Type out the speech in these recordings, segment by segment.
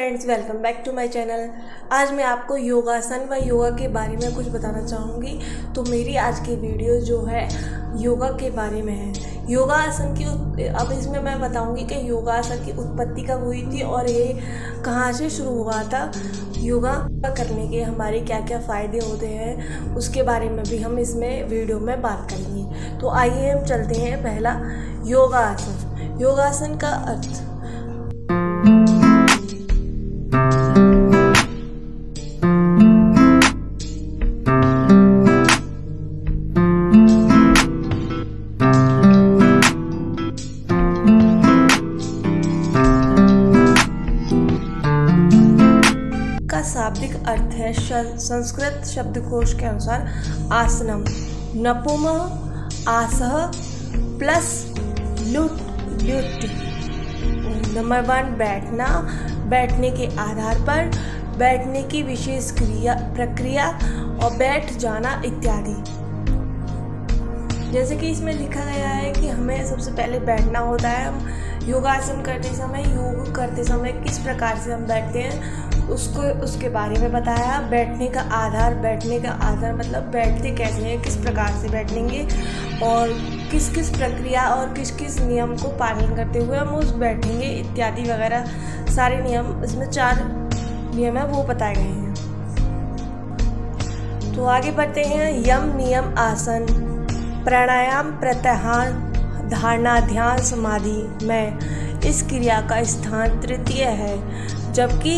Friends, welcome back to my channel. आज मैं आपको योगासन व योगा के बारे में कुछ बताना चाहूँगी। तो मेरी आज की वीडियो जो है योगा के बारे में है। योगासन की अब इसमें मैं बताऊँगी कि योगासन की उत्पत्ति कब हुई थी और ये कहाँ से शुरू हुआ था। योगा करने के हमारे क्या क्या फ़ायदे होते हैं उसके बारे में भी हम इसमें वीडियो में बात करेंगे। तो आइए हम चलते हैं। पहला, योगासन। योगासन का अर्थ। का शाब्दिक अर्थ है संस्कृत शब्दकोश के अनुसार आसनम, नपुमः आसह प्लस ल्युट्। नंबर 1, बैठना, बैठने के आधार पर, बैठने की विशेष प्रक्रिया और बैठ जाना इत्यादि। जैसे कि इसमें लिखा गया है कि हमें सबसे पहले बैठना होता है। हम योगासन करते समय, योग करते समय किस प्रकार से हम बैठते हैं उसके बारे में बताया। बैठने का आधार मतलब बैठते कैसे हैं, किस प्रकार से बैठेंगे और किस किस प्रक्रिया और किस किस नियम को पालन करते हुए हम उस बैठेंगे इत्यादि वगैरह सारे नियम। इसमें 4 नियम है वो बताए गए हैं। तो आगे बढ़ते हैं। यम, नियम, आसन, प्राणायाम, प्रत्याहार, धारणा, ध्यान, समाधि में इस क्रिया का स्थान तृतीय है, जबकि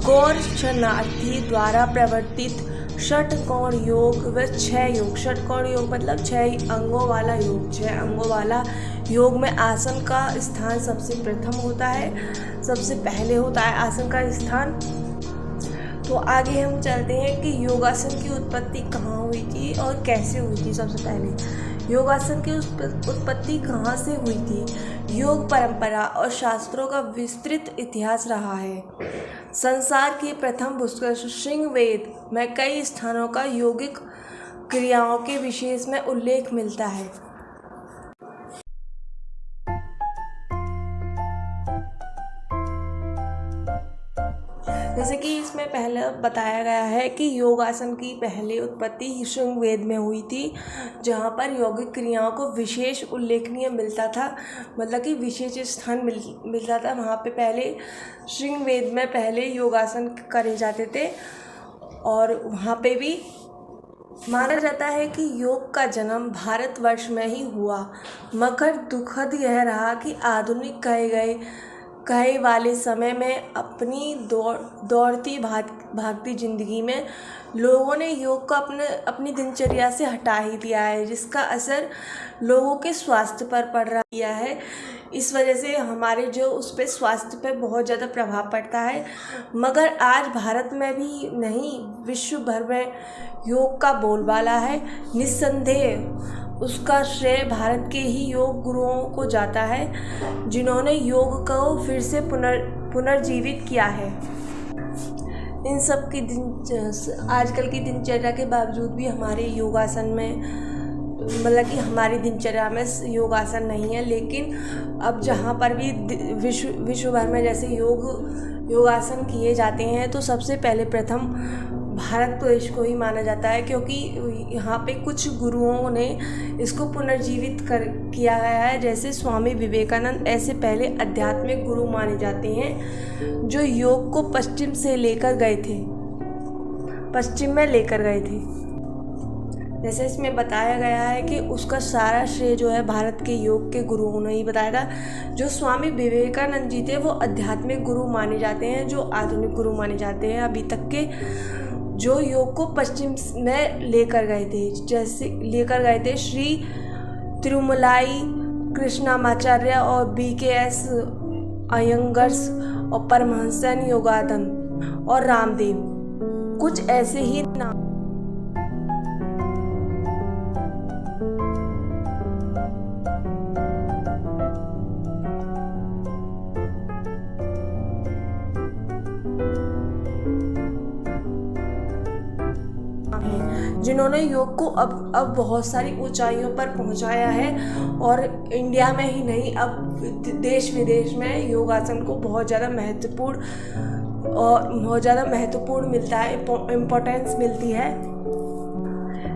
गौरक्षणार्थी द्वारा प्रवर्तित षटकोण योग व 6 योग। षटकोण योग मतलब 6 अंगों वाला योग। 6 अंगों वाला योग में आसन का स्थान सबसे प्रथम होता है, सबसे पहले होता है आसन का स्थान। तो आगे हम चलते हैं कि योगासन की उत्पत्ति कहाँ हुई थी और कैसे हुई थी। सबसे पहले योगासन की उत्पत्ति कहाँ से हुई थी। योग परंपरा और शास्त्रों का विस्तृत इतिहास रहा है। संसार की प्रथम पुस्तक ऋग्वेद में कई स्थानों का यौगिक क्रियाओं के विशेष में उल्लेख मिलता है। जैसे कि इसमें पहले बताया गया है कि योगासन की पहली उत्पत्ति ऋग्वेद में हुई थी, जहाँ पर यौगिक क्रियाओं को विशेष उल्लेखनीय मिलता था, मतलब कि विशेष स्थान मिलता था। वहाँ पे पहले ऋग्वेद में पहले योगासन करे जाते थे और वहाँ पे भी माना जाता है कि योग का जन्म भारतवर्ष में ही हुआ। मगर दुखद यह रहा कि आधुनिक कहे वाले समय में अपनी दौड़ती भागती जिंदगी में लोगों ने योग को अपनी दिनचर्या से हटा ही दिया है, जिसका असर लोगों के स्वास्थ्य पर पड़ रहा है। इस वजह से हमारे जो उस पर स्वास्थ्य पर बहुत ज़्यादा प्रभाव पड़ता है। मगर आज भारत में भी नहीं, विश्व भर में योग का बोलबाला है। निस्संदेह उसका श्रेय भारत के ही योग गुरुओं को जाता है, जिन्होंने योग को फिर से पुनर्जीवित किया है। इन सब की आजकल की दिनचर्या के बावजूद भी हमारे योगासन में, मतलब कि हमारी दिनचर्या में योगासन नहीं है। लेकिन अब जहाँ पर भी विश्व भर में जैसे योगासन किए जाते हैं, तो सबसे पहले प्रथम भारत देश को ही माना जाता है, क्योंकि यहाँ पे कुछ गुरुओं ने इसको पुनर्जीवित किया गया है। जैसे स्वामी विवेकानंद ऐसे पहले आध्यात्मिक गुरु माने जाते हैं, जो योग को पश्चिम में लेकर गए थे। जैसे इसमें बताया गया है कि उसका सारा श्रेय जो है भारत के योग के गुरुओं ने ही बताया था। जो स्वामी विवेकानंद जी थे वो आध्यात्मिक गुरु माने जाते हैं, जो आधुनिक गुरु माने जाते हैं अभी तक के, जो योग को पश्चिम में लेकर गए थे। श्री तिरुमलाई कृष्णामाचार्य और BKS अयंगर्स और परमहंस योगानंद और रामदेव, कुछ ऐसे ही नाम। जिन्होंने योग को अब बहुत सारी ऊंचाइयों पर पहुंचाया है, और इंडिया में ही नहीं, अब देश विदेश में योगासन को बहुत ज़्यादा महत्वपूर्ण मिलता है, इम्पोर्टेंस मिलती है।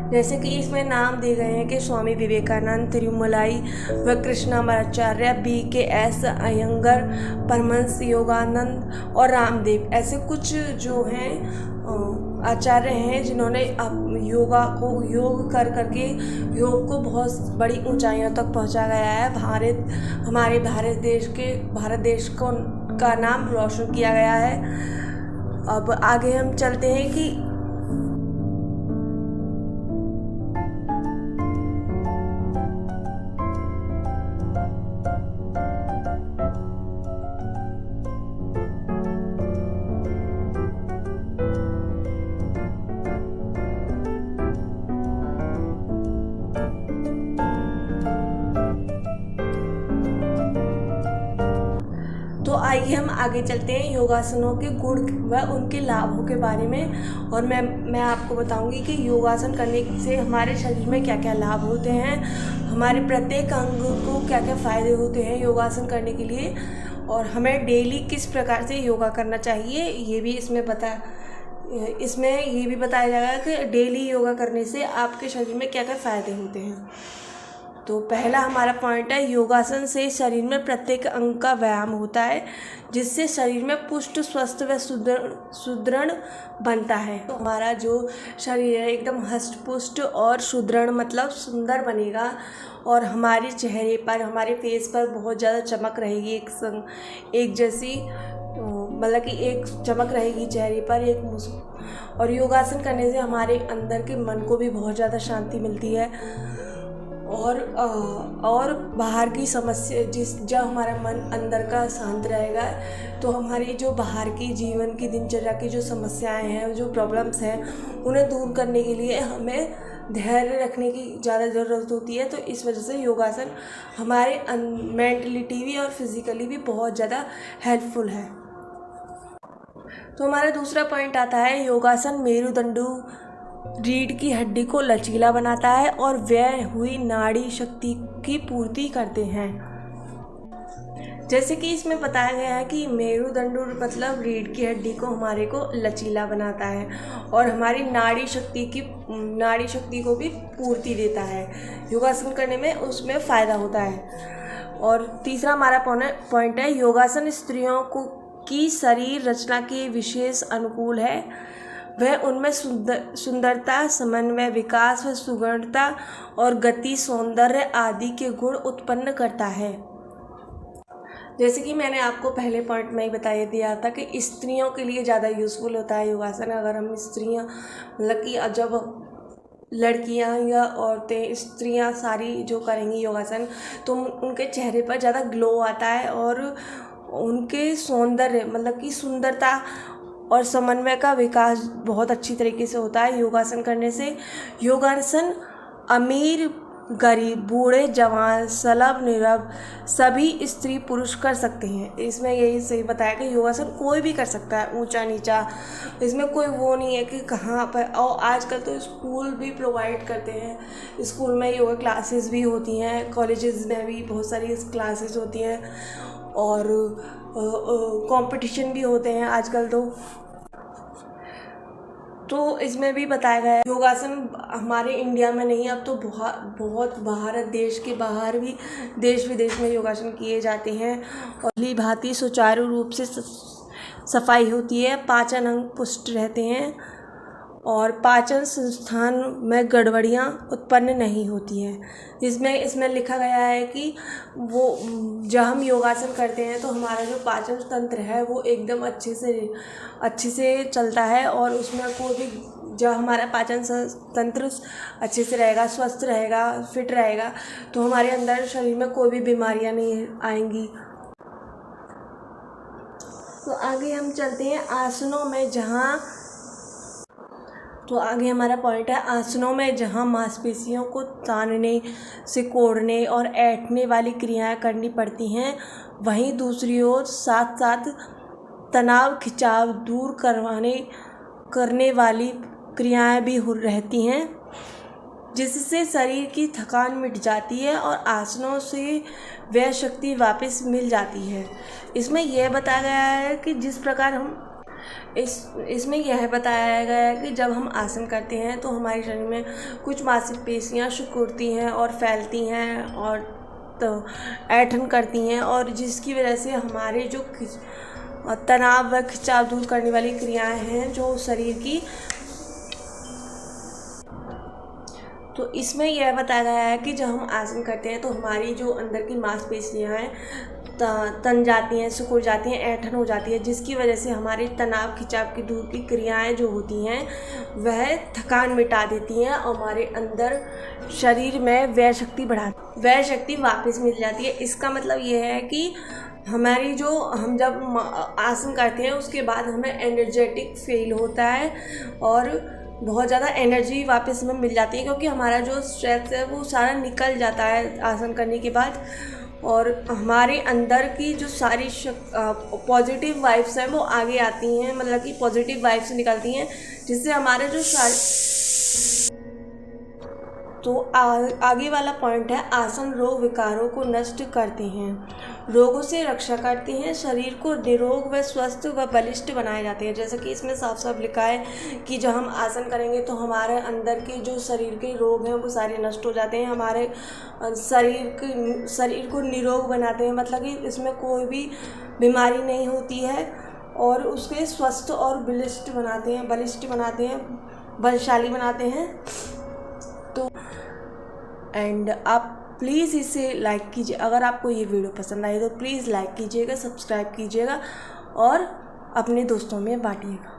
जैसे कि इसमें नाम दिए गए हैं कि स्वामी विवेकानंद, तिरुमलाई व कृष्णाचार्य, BKS अयंगर, परमहंस योगानंद और रामदेव, ऐसे कुछ जो हैं आचार्य हैं जिन्होंने योग करके योग को बहुत बड़ी ऊंचाइयों तक पहुंचा गया है। हमारे भारत देश का नाम रोशन किया गया है। अब आगे हम चलते हैं कि तो आइए हम आगे चलते हैं योगासनों के गुण व उनके लाभों के बारे में। और मैं आपको बताऊंगी कि योगासन करने से हमारे शरीर में क्या क्या लाभ होते हैं, हमारे प्रत्येक अंग को क्या क्या फ़ायदे होते हैं योगासन करने के लिए, और हमें डेली किस प्रकार से योगा करना चाहिए ये भी इसमें ये भी बताया जाएगा कि डेली योगा करने से आपके शरीर में क्या क्या फ़ायदे होते हैं। तो पहला हमारा पॉइंट है, योगासन से शरीर में प्रत्येक अंग का व्यायाम होता है, जिससे शरीर में पुष्ट, स्वस्थ व सुदृढ़ बनता है। तो हमारा जो शरीर है एकदम हष्ट पुष्ट और सुदृढ़ मतलब सुंदर बनेगा, और हमारे चेहरे पर, हमारे फेस पर बहुत ज़्यादा चमक रहेगी, एक जैसी मतलब कि एक चमक रहेगी चेहरे पर, और योगासन करने से हमारे अंदर के मन को भी बहुत ज़्यादा शांति मिलती है। और बाहर की समस्या जब हमारा मन अंदर का शांत रहेगा, तो हमारी जो बाहर की जीवन की दिनचर्या की जो समस्याएं हैं, जो प्रॉब्लम्स हैं, उन्हें दूर करने के लिए हमें धैर्य रखने की ज़्यादा ज़रूरत होती है। तो इस वजह से योगासन हमारे मेंटलिटी भी और फिज़िकली भी बहुत ज़्यादा हेल्पफुल है। तो हमारा दूसरा पॉइंट आता है, योगासन मेरुदंडु रीढ़ की हड्डी को लचीला बनाता है और व्यय हुई नाड़ी शक्ति की पूर्ति करते हैं। जैसे कि इसमें बताया गया है कि मेरुदंड मतलब रीढ़ की हड्डी को हमारे को लचीला बनाता है और हमारी नाड़ी शक्ति को भी पूर्ति देता है। योगासन करने में उसमें फ़ायदा होता है। और तीसरा हमारा पॉइंट है, योगासन स्त्रियों की शरीर रचना के विशेष अनुकूल है। वह उनमें सुंदरता, समन्वय, विकास व सुगढ़ता और गति, सौंदर्य आदि के गुण उत्पन्न करता है। जैसे कि मैंने आपको पहले पॉइंट में ही बता दिया था कि स्त्रियों के लिए ज़्यादा यूज़फुल होता है योगासन। अगर हम स्त्रियाँ मतलब कि जब लड़कियाँ या औरतें, स्त्रियाँ सारी जो करेंगी योगासन, तो उनके चेहरे पर ज़्यादा ग्लो आता है और उनके सौंदर्य मतलब कि सुंदरता और समन्वय का विकास बहुत अच्छी तरीके से होता है योगासन करने से। योगासन अमीर, गरीब, बूढ़े, जवान, सलब, नीरव सभी स्त्री पुरुष कर सकते हैं। इसमें यही सही बताया कि योगासन कोई भी कर सकता है, ऊंचा नीचा, इसमें कोई वो नहीं है कि कहाँ पर। और आजकल तो स्कूल भी प्रोवाइड करते हैं, स्कूल में योगा क्लासेस भी होती हैं, कॉलेजेस में भी बहुत सारी क्लासेस होती हैं और कंपटीशन भी होते हैं आजकल। तो इसमें भी बताया गया है योगासन हमारे इंडिया में नहीं, अब तो बहुत भारत देश के बाहर भी देश विदेश में योगासन किए जाते हैं और भली भांति सुचारू रूप से सफाई होती है, पाचन अंग पुष्ट रहते हैं और पाचन संस्थान में गड़बड़ियाँ उत्पन्न नहीं होती हैं। इसमें लिखा गया है कि वो जब हम योगासन करते हैं तो हमारा जो पाचन तंत्र है वो एकदम अच्छे से चलता है और उसमें कोई भी जब हमारा पाचन तंत्र अच्छे से रहेगा, स्वस्थ रहेगा, फिट रहेगा, तो हमारे अंदर शरीर में कोई भी बीमारियां नहीं आएंगी। तो आगे हम चलते हैं आसनों में, तो आगे हमारा पॉइंट है, आसनों में जहाँ मांसपेशियों को तानने, सिकोड़ने और ऐंठने वाली क्रियाएं करनी पड़ती हैं, वहीं दूसरी ओर साथ साथ तनाव, खिंचाव दूर करने वाली क्रियाएं भी रहती हैं। जिससे शरीर की थकान मिट जाती है और आसनों से वह शक्ति वापस मिल जाती है। इसमें यह बताया गया है कि जिस प्रकार हम इसमें यह बताया गया है कि जब हम आसन करते हैं तो हमारे शरीर में कुछ मांसपेशियाँ सिकुड़ती हैं और फैलती हैं और तो ऐंठन करती हैं, और जिसकी वजह से हमारे जो तनाव व खिंचाव दूर करने वाली क्रियाएं हैं जो शरीर की, तो इसमें यह बताया गया है कि जब हम आसन करते हैं तो हमारी जो अंदर की मांसपेशियां हैं तन जाती हैं, सिकुड़ जाती हैं, ऐंठन हो जाती है, जिसकी वजह से हमारे तनाव खिंचाव की दूर की क्रियाएं जो होती हैं वह थकान मिटा देती हैं और हमारे अंदर शरीर में वह शक्ति वापस मिल जाती है। इसका मतलब यह है कि हमारी जो हम जब आसन करते हैं उसके बाद हमें एनर्जेटिक फील होता है और बहुत ज़्यादा एनर्जी वापस हमें मिल जाती है, क्योंकि हमारा जो स्ट्रेस है वो सारा निकल जाता है आसन करने के बाद, और हमारे अंदर की जो सारी पॉजिटिव वाइब्स हैं वो आगे आती हैं, मतलब कि पॉजिटिव वाइब्स निकलती हैं, जिससे हमारे जो तो आगे वाला पॉइंट है, आसन रोग विकारों को नष्ट करते हैं, रोगों से रक्षा करते हैं, शरीर को निरोग व स्वस्थ व बलिष्ठ बनाए जाते हैं। जैसा कि इसमें साफ साफ लिखा है कि जब हम आसन करेंगे तो हमारे अंदर के जो शरीर के रोग हैं वो सारे नष्ट हो जाते हैं, हमारे शरीर को निरोग बनाते हैं, मतलब कि इसमें कोई भी बीमारी नहीं होती है, और उसके स्वस्थ और बलिष्ठ बनाते हैं, बलशाली बनाते हैं। तो एंड आप प्लीज़ इसे लाइक कीजिए, अगर आपको ये वीडियो पसंद आई तो प्लीज़ लाइक कीजिएगा, सब्सक्राइब कीजिएगा और अपने दोस्तों में बांटिएगा।